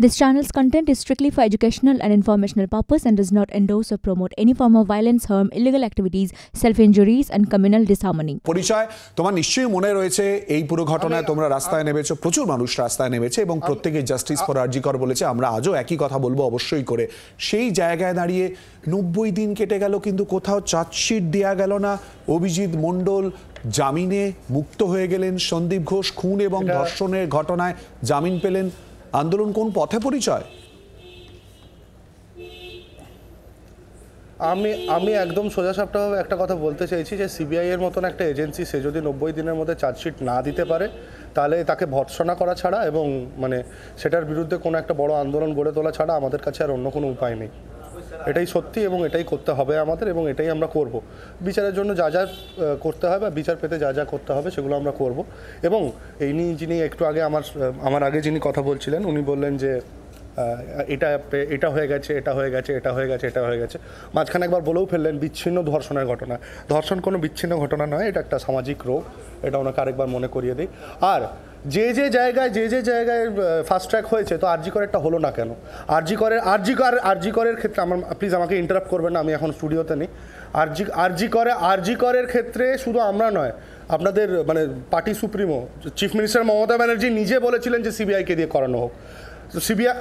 This channel's content is strictly for educational and informational purpose and does not endorse or promote any form of violence, harm, illegal activities, self-injuries and communal disharmony. পরিচয় তোমার নিশ্চয়ই মনে রয়েছে এই পুরো ঘটনায় তোমরা রাস্তায় নেমেছো, প্রচুর মানুষ রাস্তায় নেমেছে এবং প্রত্যেকে জাস্টিস ফর আরজি কর বলেছে। আমরা আজও একই কথা বলবো অবশ্যই করে। সেই জায়গায় দাঁড়িয়ে 90 দিন কেটে গেল কিন্তু কোথাও চার্জশিট দেয়া গেল না। অভিজিৎ মণ্ডল জামিনে মুক্ত হয়ে গেলেন, সন্দীপ ঘোষ খুন এবং ধর্ষণের ঘটনায় জামিন পেলেন। আন্দোলন কোন পথে পরিচয়? আমি একদম সোজাসাপটাভাবে একটা কথা বলতে চাইছি যে সিবিআই এর মতন একটা এজেন্সি সে যদি 90 দিনের মধ্যে চার্জশিট না দিতে পারে তাহলে তাকে ভর্ৎসনা করা ছাড়া এবং সেটার বিরুদ্ধে কোনো একটা বড় আন্দোলন গড়ে তোলা ছাড়া আমাদের কাছে আর অন্য কোনো উপায় নেই। এটাই সত্যি এবং এটাই করতে হবে আমাদের এবং এটাই আমরা করব। বিচারের জন্য যা যা করতে হয় বা বিচার পেতে যা যা করতে হবে সেগুলো আমরা করব। এবং এই নিয়ে যিনি একটু আগে আমার আগে যিনি কথা বলছিলেন উনি বললেন যে এটা হয়ে গেছে, এটা হয়ে গেছে, এটা হয়ে গেছে, এটা হয়ে গেছে। মাঝখানে একবার বলেও ফেললেন বিচ্ছিন্ন ধর্ষণের ঘটনা। ধর্ষণ কোনো বিচ্ছিন্ন ঘটনা নয়, এটা একটা সামাজিক রোগ। এটা ওনাকে আরেকবার মনে করিয়ে দিই। আর যে জায়গায় ফাস্ট ট্র্যাক হয়েছে তো আরজি করেরটা হলো না কেন? আরজি করের ক্ষেত্রে প্লিজ আমাকে ইন্টারাপ্ট করবেন না, আমি এখন স্টুডিওতে নেই। আরজি করের ক্ষেত্রে শুধু আমরা নয়, আপনাদের party supremo chief minister Mamata Banerjee নিজে বলেছিলেন যে সিবিআইকে দিয়ে করানো হোক। তো সিবিআই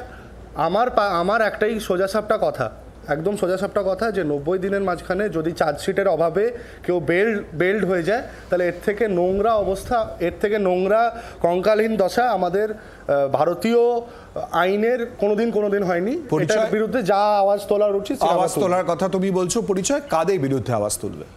আমার একটাই সোজাসাপটা কথা, একদম সোজাসাপটা কথা যে 90 দিনের মাঝখানে যদি চার্জশিটের অভাবে কেউ বেল্ড হয়ে যায় তাহলে এর থেকে নোংরা অবস্থা, এর থেকে নোংরা কঙ্কালহীন দশা আমাদের ভারতীয় আইনের কোনোদিন হয়নি। এটার বিরুদ্ধে যা আওয়াজ তোলার উচিত আওয়াজ তোলার কথা তুমি বলছো। পরিচয় কাদের বিরুদ্ধে আওয়াজ তুলবে?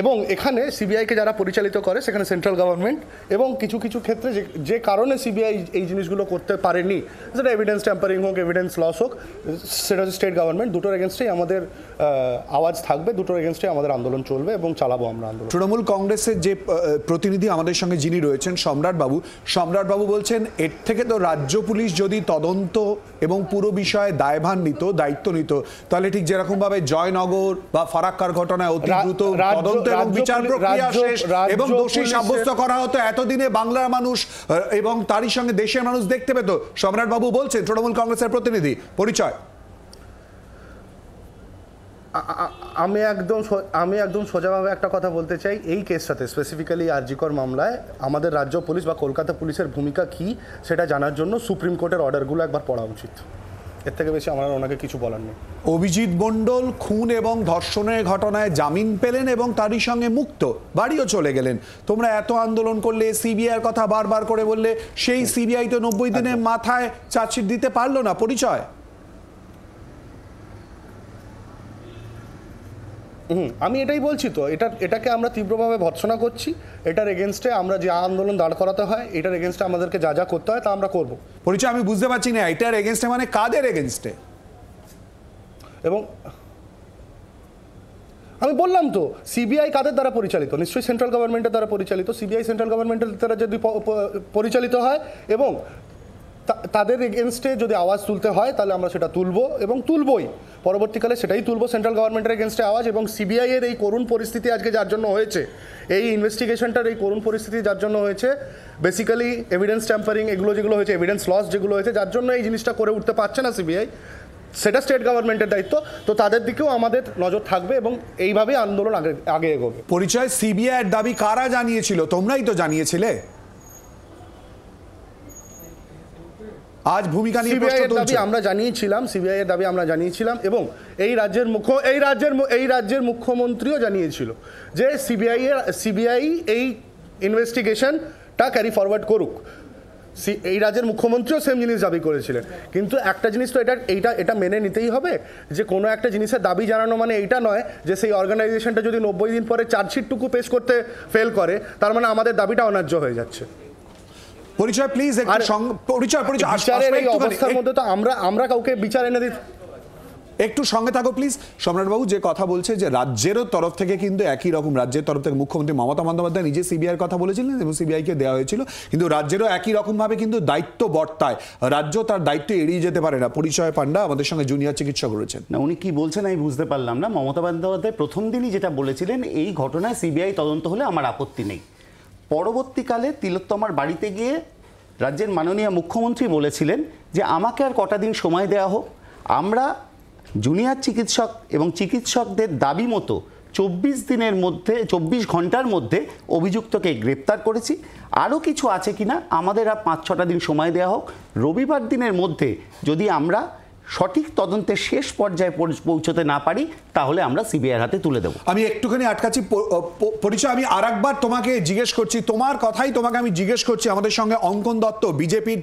এবং এখানে সিবিআইকে যারা পরিচালিত করে সেখানে সেন্ট্রাল গভর্নমেন্ট এবং কিছু ক্ষেত্রে যে কারণে সিবিআই এই জিনিসগুলো করতে পারেনি, সেটা এভিডেন্স ট্যাম্পারিং হোক, এভিডেন্স লস হোক, সেটা হচ্ছে স্টেট গভর্নমেন্ট। দুটোর এগেনস্টেই আমাদের আওয়াজ থাকবে, দুটোর এগেনস্টেই আমাদের আন্দোলন চলবে এবং চালাবো আমরা আন্দোলন। তৃণমূল কংগ্রেসের যে প্রতিনিধি আমাদের সঙ্গে যিনি রয়েছেন সম্রাটবাবু বলছেন এর থেকে তো রাজ্য পুলিশ যদি তদন্ত এবং পুরো বিষয়ে দায়ভার নিত, দায়িত্ব নিত, তাহলে ঠিক যেরকমভাবে জয়নগর বা ফারাক্কার ঘটনায় অতি দ্রুত তদন্ত এবং বিচার প্রক্রিয়া শেষ এবং দোষী সাব্যস্ত করা হতো, এতদিনে বাংলার মানুষ এবং তারই সঙ্গে দেশের মানুষ দেখতে পেত। সম্রাটবাবু বলছেন তৃণমূল কংগ্রেসের প্রতিনিধি। পরিচয় আমি একদম সোজাভাবে একটা কথা বলতে চাই। এই কেসটাতে স্পেসিফিক্যালি আরজি কর মামলায় আমাদের রাজ্য পুলিশ বা কলকাতা পুলিশের ভূমিকা কি সেটা জানার জন্য সুপ্রিম কোর্টের অর্ডারগুলো একবার পড়া উচিত। এর থেকে বেশি আমার ওনাকে কিছু বলার নেই। অভিজিৎ মণ্ডল খুন এবং ধর্ষণের ঘটনায় জামিন পেলেন এবং তারই সঙ্গে মুক্ত, বাড়িও চলে গেলেন। তোমরা এত আন্দোলন করলে, সিবিআইয়ের কথা বারবার করে বললে, সেই সিবিআই তো 90 দিনের মাথায় চার্জশিট দিতে পারলো না। পরিচয় আমি এটাই বলছি তো, এটাকে আমরা তীব্রভাবে ভর্ৎসনা করছি। এটার এগেনস্টে আমরা যে আন্দোলন দাঁড় করাতে হয়, এটার এগেনস্টে আমাদেরকে যা যা করতে হয় তা আমরা করব। পরিচয় আমি বুঝতে পারছি না এটার এগেনস্টে মানে কাদের এগেনস্টে? এবং আমি বললাম তো সিবিআই কাদের দ্বারা পরিচালিত? নিশ্চয়ই সেন্ট্রাল গভর্নমেন্টের দ্বারা পরিচালিত। সিবিআই সেন্ট্রাল গভর্নমেন্টের দ্বারা যদি পরিচালিত হয় এবং তাদের এগেনস্টে যদি আওয়াজ তুলতে হয় তাহলে আমরা সেটা তুলবো এবং তুলবই। পরবর্তীকালে সেটাই তুলবো, সেন্ট্রাল গভর্নমেন্টের এগেনস্টে আওয়াজ। এবং সিবিআই এর এই করুণ পরিস্থিতি আজকে যার জন্য হয়েছে, এই ইনভেস্টিগেশনটার এই করুণ পরিস্থিতি যার জন্য হয়েছে, বেসিক্যালি এভিডেন্স ট্যাম্পারিং যেগুলো হয়েছে, এভিডেন্স লস যেগুলো হয়েছে, যার জন্য এই জিনিসটা করে উঠতে পারছে না সিবিআই, সেটা স্টেট গভর্নমেন্টের দায়িত্ব। তো তাদের দিকেও আমাদের নজর থাকবে এবং এইভাবেই আন্দোলন আগে এগোবে। পরিচয় সিবিআইয়ের দাবি কারা জানিয়েছিল? তোমরাই তো জানিয়েছিলে। আজ ভূমিকা নিয়ে প্রশ্ন তুলছো। আমরা জানিয়েছিলাম, সিবিআই এর দাবি আমরা জানিয়েছিলাম এবং এই রাজ্যের মুখ্যমন্ত্রীও জানিয়েছিল যে সিবিআই এই ইনভেস্টিগেশনটা ক্যারি ফরওয়ার্ড করুক। এই রাজ্যের মুখ্যমন্ত্রীও সেম জিনিস দাবি করেছিলেন। কিন্তু একটা জিনিস তো এটা মেনে নিতেই হবে যে কোনো একটা জিনিসের দাবি জানানো মানে এইটা নয় যে সেই অর্গানাইজেশনটা যদি 90 দিন পরে চার্জশিটটুকু পেশ করতে ফেল করে তার মানে আমাদের দাবিটা অন্যায্য হয়ে যাচ্ছে। পরিচয় প্লিজ বিচারের এই অবস্থার মধ্যে তো আমরা কাউকে বিচার এনে দিই। একটু সঙ্গে থাকো প্লিজ। সম্রাটবাবু যে কথা বলছে যে রাজ্যেরও তরফ থেকে কিন্তু একই রকম, রাজ্যের তরফ থেকে মুখ্যমন্ত্রী মমতা বন্দ্যোপাধ্যায় নিজে সিবিআইয়ের কথা বলেছিলেন এবং সিবিআইকে দেওয়া হয়েছিল, কিন্তু রাজ্যেরও একই রকমভাবে কিন্তু দায়িত্ব বর্তায়, রাজ্য তার দায়িত্ব এড়িয়ে যেতে পারে না। পরিচয় পান্ডা আমাদের সঙ্গে জুনিয়র চিকিৎসক রয়েছেন। না, উনি কি বলছেন আমি বুঝতে পারলাম না। মমতা বন্দ্যোপাধ্যায় প্রথম দিনই যেটা বলেছিলেন এই ঘটনায় সিবিআই তদন্ত হলে আমার আপত্তি নেই। পরবর্তীকালে তিলোত্তমার বাড়িতে গিয়ে রাজ্যের মাননীয় মুখ্যমন্ত্রী বলেছিলেন যে আমাকে আর কটা দিন সময় দেওয়া হোক, আমরা জুনিয়র চিকিৎসক এবং চিকিৎসকদের দাবি মতো 24 ঘন্টার মধ্যে অভিযুক্তকে গ্রেপ্তার করেছি, আরও কিছু আছে কিনা আমাদের আর 5-6টা দিন সময় দেওয়া হোক, রবিবার দিনের মধ্যে যদি আমরা সঠিক তদন্তের শেষ পর্যায়ে পৌঁছতে না পারি তাহলে আমরা সিবিআইয়ের হাতে তুলে দেব। আমি একটুখানি আটকাচ্ছি পরিচয়, আমি আরেকবার তোমাকে জিজ্ঞেস করছি, তোমার কথাই তোমাকে আমি জিজ্ঞেস করছি। আমাদের সঙ্গে অঙ্কন দত্ত, বিজেপির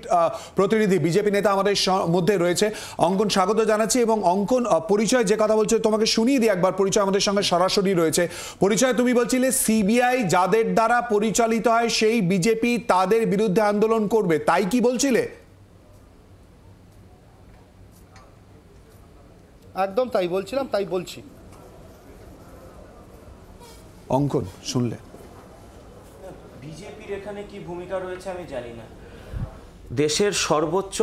প্রতিনিধি, বিজেপি নেতা আমাদের মধ্যে রয়েছে। অঙ্কন, স্বাগত জানাচ্ছি। এবং অঙ্কন, পরিচয় যে কথা বলছে তোমাকে শুনিয়ে দিই একবার। পরিচয় আমাদের সঙ্গে সরাসরি রয়েছে। পরিচয়, তুমি বলছিলে সিবিআই যাদের দ্বারা পরিচালিত হয় সেই বিজেপি তাদের বিরুদ্ধে আন্দোলন করবে, তাই কি বলছিলে? একদম তাই বলছিলাম, তাই বলছি। অঙ্কন, শুনলে বিজেপির এখানে কি ভূমিকা রয়েছে আমি জানি না। দেশের সর্বোচ্চ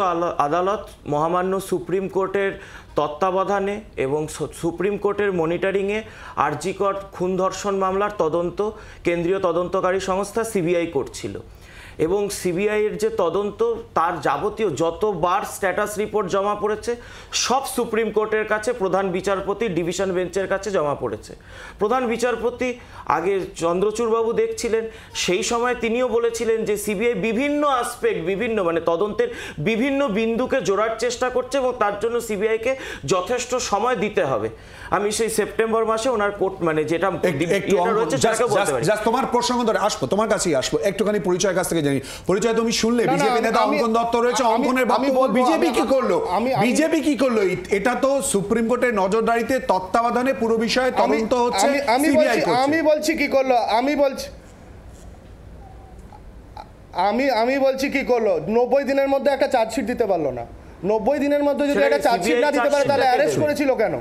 আদালত মহামান্য সুপ্রিম কোর্টের তত্ত্বাবধানে এবং সুপ্রিম কোর্টের মনিটরিংয়ে আরজি কোর্ট খুন ধর্ষণ মামলার তদন্ত কেন্দ্রীয় তদন্তকারী সংস্থা সিবিআই করছিল, এবং সিবিআইয়ের যে তদন্ত তার যাবতীয় যতবার স্ট্যাটাস রিপোর্ট জমা পড়েছে সব সুপ্রিম কোর্টের কাছে প্রধান বিচারপতি ডিভিশন বেঞ্চের কাছে জমা পড়েছে। প্রধান বিচারপতি আগে চন্দ্রচূড়বাবু দেখছিলেন, সেই সময় তিনিও বলেছিলেন যে সিবিআই বিভিন্ন আসপেক্ট, বিভিন্ন মানে তদন্তের বিভিন্ন বিন্দুকে জোড়ার চেষ্টা করছে এবং তার জন্য সিবিআইকে যথেষ্ট সময় দিতে হবে। আমি সেই সেপ্টেম্বর মাসে ওনার কোর্ট মানে যেটা তোমার প্রসঙ্গ ধরে আসবো, তোমার কাছেই আসবো, একটুখানি পরিচয়ের কাছ থেকে জানি। পরিচয়, তুমি শুনলে বিজেপি নেতা অঙ্কন দত্ত রয়েছে, অঙ্কনের বক্তব্য। বিজেপি কি করলো? বিজেপি কি করলো? এটা তো সুপ্রিম কোর্টের নজরদারিতে তত্ত্বাবধানে পুরো বিষয়ে তদন্ত হচ্ছে। আমি বলছি কি করলো, আমি বলছি কি করলো। 90 দিনের মধ্যে একটা চার্জশিট দিতে পারলো না। 90 দিনের মধ্যে যদি একটা চার্জশিট না দিতে পারে তাহলে অ্যারেস্ট করেছিল কেন?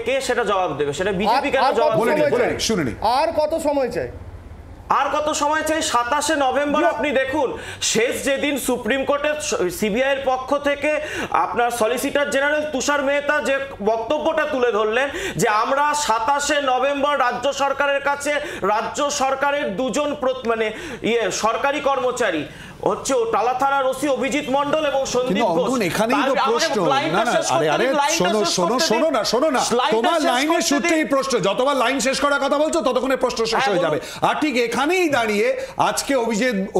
কে সেটা জবাব দেবে? সেটা বিজেপি কেন জবাব দেবে? শুনুনি, আর কত সময় চাই? 27শে নভেম্বর আপনি দেখুন, শেষ যেদিন সুপ্রিম কোর্টের সিবিআই এর পক্ষ থেকে আপনার সলিসিটর জেনারেল তুষার মেহতা যে বক্তব্যটা তুলে ধরলেন যে আমরা 27শে নভেম্বর রাজ্য সরকারের কাছে রাজ্য সরকারের দুজন মানে সরকারি কর্মচারী হচ্ছে টালা থানার ওসি অভিজিৎ মণ্ডল এবং সন্দীপ ঘোষ, এখানেই তো প্রশ্ন। না না, আরে শোনো না, তোমার লাইনের সূত্রেই প্রশ্ন। যতবার লাইন শেষ করার কথা বলছো ততক্ষণে প্রশ্ন শেষ হয়ে যাবে। আর ঠিক এখানেই দাঁড়িয়ে আজকে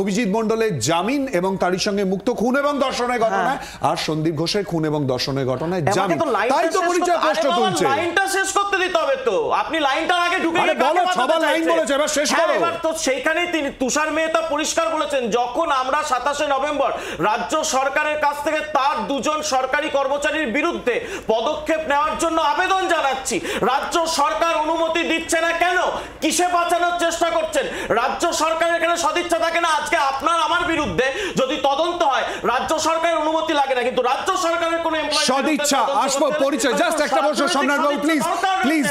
অভিজিৎ মণ্ডলের জামিন এবং তারই সঙ্গে মুক্ত খুন এবং ধর্ষণের ঘটনায় আর সন্দীপ ঘোষের খুন এবং ধর্ষণের ঘটনায় জামিন, তাই তো পরিচয় প্রশ্ন তুলছে। লাইনটা শেষ করতে দিতে হবে তো, আপনি লাইনটার আগে ঢুকে বলো। সবার লাইন বলেছে, এবার শেষ করো। এবার তো সেইখানেই তিনি তুষার মেহতা পরিষ্কার বলেছেন, যখন আমরা 27শে নভেম্বর রাজ্য সরকারের কাছ থেকে তার দুজন সরকারি কর্মচারীর বিরুদ্ধে পদক্ষেপ নেওয়ার জন্য আবেদন জানাচ্ছি, রাজ্য সরকার অনুমতি দিচ্ছে না কেন? কিসে বাঁচানোর চেষ্টা করছেন? রাজ্য সরকারের এখানে সদিচ্ছা থাকে না? আজকে আপনার আমার বিরুদ্ধে যদি তদন্ত হয় রাজ্য সরকারের অনুমতি লাগে না, কিন্তু রাজ্য সরকারের কোনো সদিচ্ছা। আসবো পরিচয়, জাস্ট একটা বছর সম্রাট বাবু প্লিজ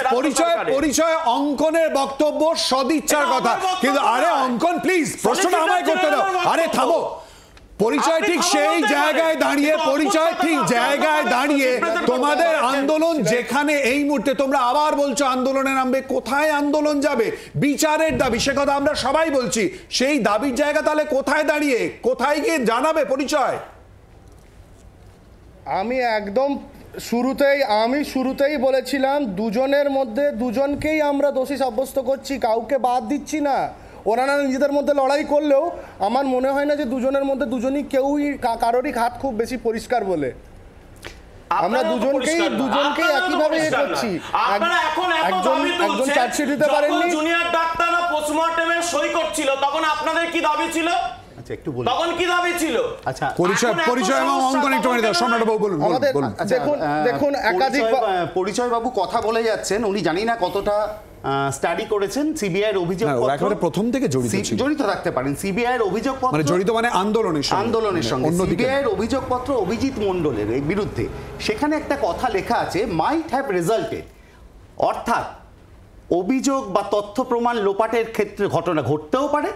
পরিচয় অঙ্কনের বক্তব্য সদিচ্ছার কথা, কিন্তু আরে অঙ্কন প্লিজ প্রশ্নটা আমায় করতে দাও। আরে থামো। পরিচয় ঠিক সেই জায়গায় দাঁড়িয়ে, পরিচয় ঠিক জায়গায় দাঁড়িয়ে তোমাদের আন্দোলন যেখানে এই মুহূর্তে তোমরা আবার বলছো আন্দোলনে নামবে, কোথায় আন্দোলন যাবে? বিচারের দাবি, সে কথা আমরা সবাই বলছি। সেই দাবির জায়গা তাহলে কোথায় দাঁড়িয়ে, কোথায় গিয়ে জানাবে পরিচয়? আমি একদম শুরুতেই বলেছিলাম দুজনের মধ্যে দুজনকেই আমরা দোষী সাব্যস্ত করছি, কাউকে বাদ দিচ্ছি না। ওনারা নিজেদের মধ্যে লড়াই করলেও আমার মনে হয় না যে দুজনের মধ্যে দুজনই কারোরই হাত খুব বেশি পরিষ্কার বলে। আমরা দুজনকেই একইভাবে করছি। একজন চার্জশিট দিতে পারেননি, জুনিয়র ডাক্তাররা পোস্টমর্টেমে সই করছিল, তখন আপনাদের কি দাবি ছিল? একটু বলুন তখন কি দাবি ছিল? আচ্ছা, পরিচয় এবং অঙ্কন একটু দাও। সম্রাট বাবু বলুন। দেখুন একাধিক পরিচয় বাবু কথা বলে যাচ্ছেন, উনি জানি না কতটা স্টাডি করেছেন সিবিআই এর অভিযোগপত্র। একেবারে প্রথম থেকে জড়িত থাকতে পারেন সিবিআই এর অভিযোগপত্র, মানে জড়িত মানে আন্দোলনের সঙ্গে সিবিআই এর অভিযোগপত্র অভিজিৎ মণ্ডলের বিরুদ্ধে। সেখানে একটা কথা লেখা আছে, মাইট হ্যাভ রেজাল্টেড, অর্থাৎ অভিযোগ বা তথ্য প্রমাণ লোপাটের ক্ষেত্রে ঘটনা ঘটতেও পারে,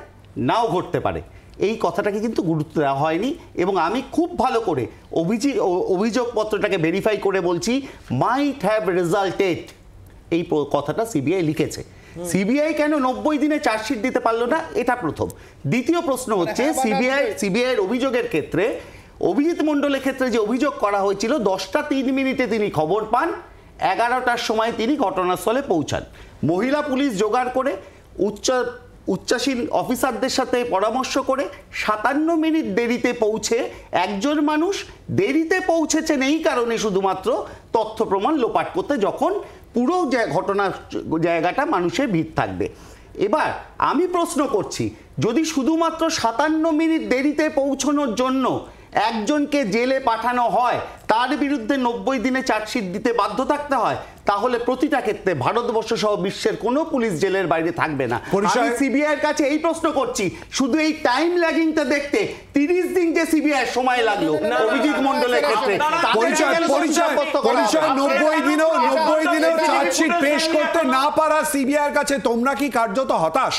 নাও ঘটতে পারে। এই কথাটাকে কিন্তু গুরুত্ব দেওয়া হয়নি, এবং আমি খুব ভালো করে অভিযোগপত্রটাকে ভেরিফাই করে বলছি মাইট হ্যাভ রেজাল্টেড, এই কথাটা সিবিআই লিখেছে। সিবিআই কেন 90 দিনে চার্জশিট দিতে পারলো না, এটা প্রথম। দ্বিতীয় প্রশ্ন হচ্ছে সিবিআইয়ের অভিযোগের ক্ষেত্রে অভিজিৎ মণ্ডলের ক্ষেত্রে যে অভিযোগ করা হয়েছিল 10টা 3 মিনিটে তিনি খবর পান, 11টার সময় তিনি ঘটনাস্থলে পৌঁছান। মহিলা পুলিশ জোগাড় করে উচ্চাসীন অফিসারদের সাথে পরামর্শ করে 57 মিনিট দেরিতে পৌঁছে একজন মানুষ দেরিতে পৌঁছেছেন এই কারণে শুধুমাত্র তথ্য প্রমাণ লোপাট করতে, যখন পুরো ঘটনা জায়গাটা মানুষের ভিড় থাকবে। এবার আমি প্রশ্ন করছি, যদি শুধুমাত্র 57 মিনিট দেরিতে পৌঁছানোর জন্য একজনকে জেলে পাঠানো হয়, তার বিরুদ্ধে 90 দিনে চার্জশিট দিতে বাধ্য থাকতে হয়, তাহলে প্রতিটা ক্ষেত্রে ভারতবর্ষ সহ বিশ্বের কোনো পুলিশ জেলের বাইরে থাকবে না। আমি সিবিআই এর কাছে এই প্রশ্ন করছি, শুধু এই টাইম ল্যাগিংটা দেখতে 30 দিন যে সিবিআই সময় লাগলো অভিজিৎ মণ্ডলের ক্ষেত্রে, পরিচয় 90 দিনেও চার্জশিট পেশ করতে না পারা সিবিআই এর কাছে তোমরা কি কার্যত হতাশ?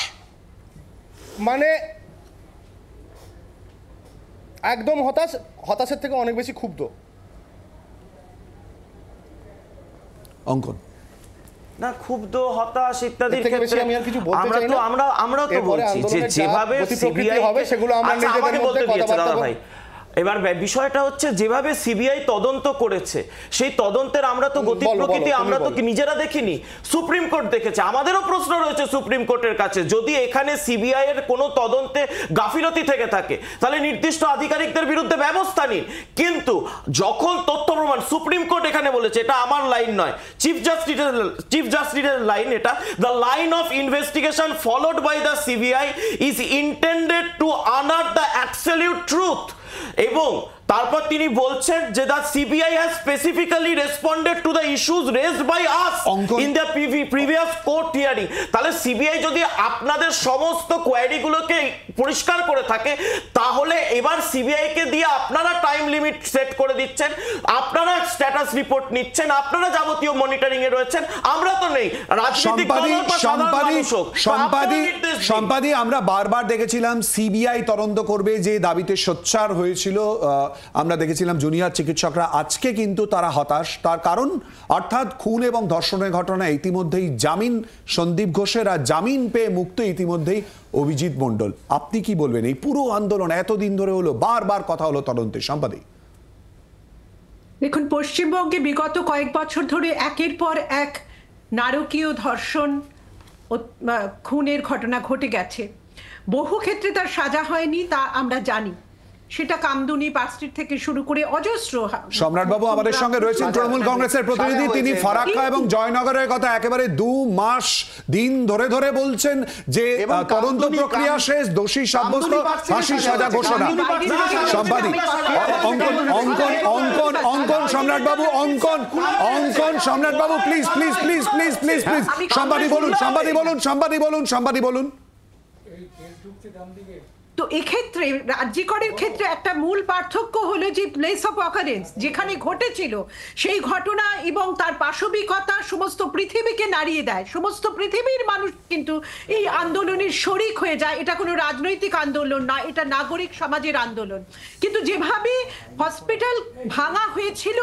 মানে একদম হতাশের থেকে অনেক বেশি ক্ষুব্ধ। অঙ্কন না, ক্ষুব্ধ, হতাশ ইত্যাদির এর থেকে বেশি ক্ষেত্রে আমি আর কিছু বলতে চাই না। আমরা তো এরপরে বলছি যে আন্দোলনের যেভাবে গতি প্রকৃতি সিবিআই হবে সেগুলো আমরা নিজেদের মধ্যে কথাবার্তা ভাই, এবার বিষয়টা হচ্ছে যেভাবে সিবিআই তদন্ত করেছে সেই তদন্তের আমরা তো গতি প্রকৃতি আমরা তো নিজেরা দেখিনি, সুপ্রিম কোর্ট দেখেছে। আমাদেরও প্রশ্ন রয়েছে সুপ্রিম কোর্টের কাছে, যদি এখানে সিবিআই এর কোনো তদন্তে গাফিলতি থেকে থাকে তাহলে নির্দিষ্ট আধিকারিকদের বিরুদ্ধে ব্যবস্থা নিন। কিন্তু যখন তথ্য প্রমাণ, সুপ্রিম কোর্ট এখানে বলেছে, এটা আমার লাইন নয়, চিফ জাস্টিসের লাইন এটা, the line of investigation followed by the CBI is intended to unearth the absolute truth. এবং তারপর তিনি বলছেন যে the CBI has specifically responded to the issues raised by us in the previous court hearing. তাহলে CBI যদি আপনাদের সমস্ত কোয়ারিগুলোকে পরিষ্কার করে থাকে, তাহলে এবার সিবিআই কে দিয়ে আপনারা টাইম লিমিট সেট করে দিচ্ছেন, আপনারা স্ট্যাটাস রিপোর্ট নিচ্ছেন, আপনারা যাবতীয় মনিটরিং এ রয়েছেন, আমরা তো নেই। রাজনৈতিক সম্পাদি আমরা বারবার দেখেছিলাম সিবিআই তদন্ত করবে যে দাবিতে সোচ্চার হয়েছিল, আমরা দেখেছিলাম জুনিয়র চিকিৎসকরা। আজকে কিন্তু তারা হতাশ, তার কারণ অর্থাৎ খুন এবং ধর্ষণের ঘটনা ইতিমধ্যেই জামিন সন্দীপ ঘোষের, আর জামিন পেয়ে মুক্ত ইতিমধ্যেই অভিজিৎ মণ্ডল। আপনি কি বলবেন? এই পুরো আন্দোলন এতদিন ধরে হলো, বারবার কথা হলো তদন্তে, সম্পাদী। দেখুন, পশ্চিমবঙ্গে বিগত কয়েক বছর ধরে একের পর এক নারকীয় ধর্ষণ খুনের ঘটনা ঘটে গেছে। বহু ক্ষেত্রে তার সাজা হয়নি, তা আমরা জানি। সেটা কামদুনি, পার্কস্ট্রিট থেকে শুরু করে অজস্র। সম্রাট বাবু আমাদের সঙ্গে রয়েছেন, তৃণমূল কংগ্রেসের প্রতিনিধি। তিনি ফারাক্কা এবং জয়নগরের কথা একেবারে 2 মাস দিন ধরে ধরে বলছেন যে তদন্ত প্রক্রিয়া শেষ, দোষী সাব্যস্ত, ফাঁসির সাজা ঘোষণা। সম্পাদী অঙ্কন সম্রাট বাবু, অঙ্কন সম্রাট বাবু, please please please please please please সম্পাদী বলুন। তো এক্ষেত্রে রাজ্যিকরের ক্ষেত্রে একটা মূল পার্থক্য হলো যে প্লেস অফ অকারেন্স যেখানে ঘটেছিল সেই ঘটনা এবং তার পাশবিকতা সমস্ত পৃথিবীকে নাড়িয়ে দেয়। সমস্ত পৃথিবীর মানুষ কিন্তু এই আন্দোলনের শরিক হয়ে যায়। এটা কোনো রাজনৈতিক আন্দোলন না, এটা নাগরিক সমাজের আন্দোলন। কিন্তু যেভাবে হসপিটাল ভাঙা হয়েছিল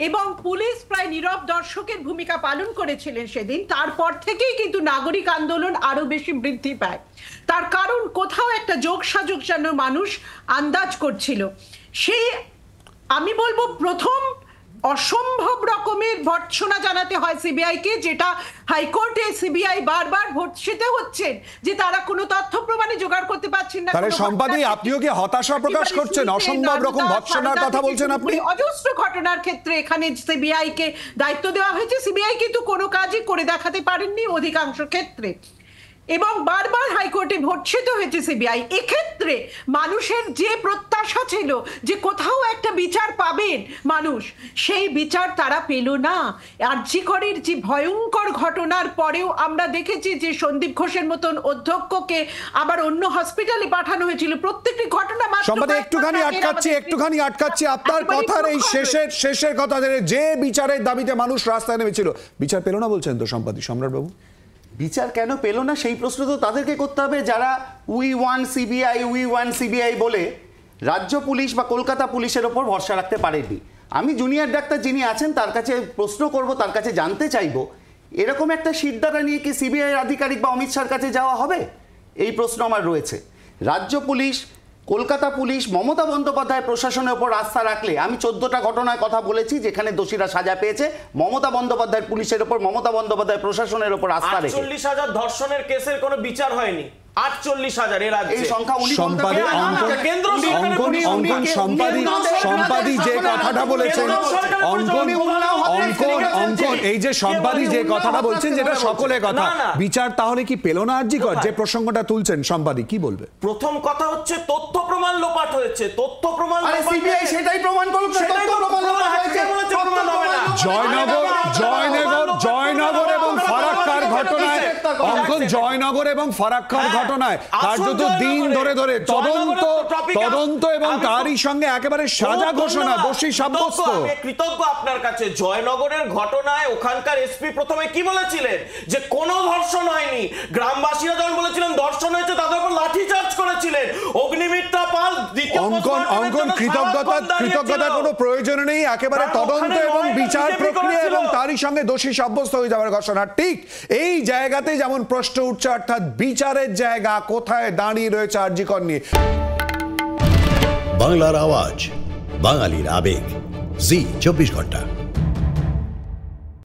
এবং পুলিশ প্রায় নীরব দর্শকের ভূমিকা পালন করেছিলেন সেদিন, তারপর থেকেই কিন্তু নাগরিক আন্দোলন আরো বেশি বৃদ্ধি পায়। তার কারণ কোথাও একটা যোগসাযোগ যেন মানুষ আন্দাজ করছিল। সেই আমি বলবো প্রথম অসম্ভব রকমের ভর্ৎসনা জানাতে হয় সিবিআইকে, যেটা হাইকোর্টে সিবিআই বারবার ভর্ৎসিত হচ্ছেন যে তারা কোনো তথ্য প্রমাণে জোগাড় করতে পারছেন না। তাহলে সম্পাদী আপনিও কি হতাশা প্রকাশ করছেন? অসম্ভব রকম ভর্ৎসনার কথা বলছেন আপনি। অজস্র ঘটনার ক্ষেত্রে এখানে সিবিআইকে দায়িত্ব দেওয়া হয়েছে, সিবিআই কিন্তু কোনো কাজই করে দেখাতে পারেননি অধিকাংশ ক্ষেত্রে, এবং বারবার হাইকোর্টে ভর্ৎসিত হয়েছে সিবিআই। এক্ষেত্রে মানুষের যে প্রত্যাশা ছিল যে কোথাও একটা বিচার পাবেন মানুষ, সেই বিচার তারা পেল না। আরজি করের যে ভয়ঙ্কর ঘটনার পরেও আমরা দেখেছি যে সন্দীপ ঘোষের মতন অধ্যক্ষকে আবার অন্য হসপিটালে পাঠানো হয়েছিল। প্রত্যেকটি ঘটনা সম্পাদক একটুখানি আটকাচ্ছি আপনার কথার এই শেষের কথা, যে বিচারের দাবিতে মানুষ রাস্তায় নেমেছিল, বিচার পেল না বলছেন তো সম্পাদক সম্রাট বাবু? বিচার কেন পেল না সেই প্রশ্ন তো তাদেরকে করতে হবে, যারা উই ওয়ান সিবিআই বলে রাজ্য পুলিশ বা কলকাতা পুলিশের ওপর ভরসা রাখতে পারেনি। আমি জুনিয়র ডাক্তার যিনি আছেন তার কাছে প্রশ্ন করব, তার কাছে জানতে চাইব এরকম একটা সিদ্ধান্ত নিয়ে কি সিবিআই আধিকারিক বা অমিত শাহর কাছে যাওয়া হবে? এই প্রশ্ন আমার রয়েছে। রাজ্য পুলিশ, কলকাতা পুলিশ, মমতা বন্দ্যোপাধ্যায় প্রশাসনের ওপর আস্থা রাখলে, আমি 14টা ঘটনার কথা বলেছি যেখানে দোষীরা সাজা পেয়েছে, মমতা বন্দ্যোপাধ্যায় পুলিশের ওপর, মমতা বন্দ্যোপাধ্যায় প্রশাসনের ওপর আস্থা রেখে। 48,000 ধর্ষণের কেসের কোনো বিচার হয়নি। 48,000 এর রাজ্যে। এই সংখ্যা সম্পাদী যে কথাটা বলেছেন, এই যে সম্পাদী যে কথাটা বলছেন যেটা সকলের কথা, বিচার তাহলে কি পেল না আরজি কর? যে প্রসঙ্গটা তুলছেন সম্পাদী, কি বলবে? প্রথম কথা হচ্ছে তথ্য প্রমাণ লোপাট হয়েছে। তথ্য প্রমাণ সিবিআই সেটাই প্রমাণ করুক। জয়নগর এবং ফারাক্কার ঘটনায়, অঙ্কন জয়নগর এবং ফারাক্কার ঘটনায় কার্যত দিন ধরে ধরে তদন্ত এবং তারই সঙ্গে একেবারে সাজা ঘোষণা, দোষী সাব্যস্ত। কৃতজ্ঞ আপনার কাছে। জয়নগরের ঘটনায় ওখানকার এসপি প্রথমে কি বলেছিলেন? যে কোনো ধর্ষণ হয়নি। গ্রামবাসীরা যখন বলেছিলেন ধর্ষণ হয়েছে, তাদের উপর লাঠিচার্জ করেছিলেন। অগ্নিমিত্রা পাল অঙ্কন কৃতজ্ঞতার কোনো প্রয়োজন নেই। একেবারে তদন্ত এবং বিচার প্রক্রিয়া এবং তারই সঙ্গে দোষী সাব্যস্ত হয়ে যাওয়ার ঘোষণা। ঠিক এই জায়গাতে যেমন প্রশ্ন উঠছে, অর্থাৎ বিচারের জায়গা কোথায় দাঁড়িয়ে রয়েছে আরজি কর নিয়ে। বাংলার আওয়াজ, বাঙালির আবেগ, জি 24 ঘন্টা।